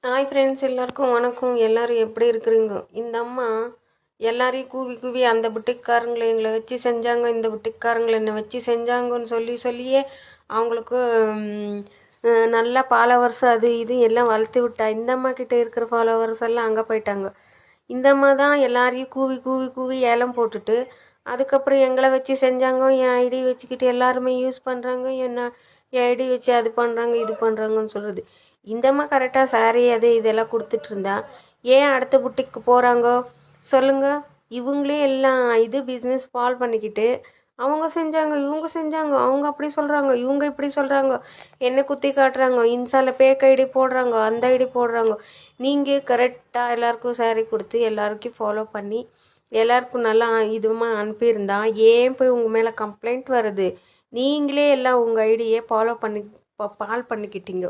Hi friends, எல்லாருக்கும் வணக்கம். எல்லோரும் எப்படி இருக்கிறீங்க? இந்த அம்மா எல்லாரையும் கூவி கூவி அந்த புட்டிக்காரங்களை எங்களை வச்சு செஞ்சாங்க, இந்த புட்டிக்காரங்களை என்னை வச்சு செஞ்சாங்கன்னு சொல்லியே அவங்களுக்கு நல்லா ஃபாலோவர்ஸ் அது இது எல்லாம் வளர்த்து விட்டா. இந்த அம்மா கிட்டே இருக்கிற ஃபாலோவர்ஸ் எல்லாம் அங்கே போயிட்டாங்க. இந்த அம்மா தான் எல்லாரையும் கூவி கூவி கூவி ஏலம் போட்டுட்டு அதுக்கப்புறம் எங்களை வச்சு செஞ்சாங்க, என் ஐடி வச்சுக்கிட்டு எல்லாருமே யூஸ் பண்ணுறாங்க, என் ஐடி வச்சு அது பண்ணுறாங்க இது பண்ணுறாங்கன்னு சொல்கிறது. இந்தம்மா கரெக்டாக சாரி அது இதெல்லாம் கொடுத்துட்டு இருந்தா ஏன் அடுத்த புட்டிக்கு போகிறாங்க சொல்லுங்க? இவங்களே எல்லாம் இது பிஸ்னஸ் ஃபால் பண்ணிக்கிட்டு அவங்க செஞ்சாங்க, இவங்க செஞ்சாங்க, அவங்க அப்படி சொல்கிறாங்க, இவங்க இப்படி சொல்கிறாங்க, என்ன குத்தி காட்டுறாங்க, இன்ஸ்டாவில் பேக் ஐடி போடுறாங்க, அந்த ஐடி போடுறாங்க. நீங்கள் கரெக்டாக எல்லாருக்கும் சாரி கொடுத்து எல்லாருக்கும் ஃபாலோ பண்ணி எல்லாருக்கும் நல்லா இதுமாக அனுப்பியிருந்தா ஏன் போய் உங்கள் மேலே கம்ப்ளைண்ட் வருது? நீங்களே எல்லாம் உங்கள் ஐடியை ஃபாலோ பண்ணி பால் பண்ணிக்கிட்டீங்க.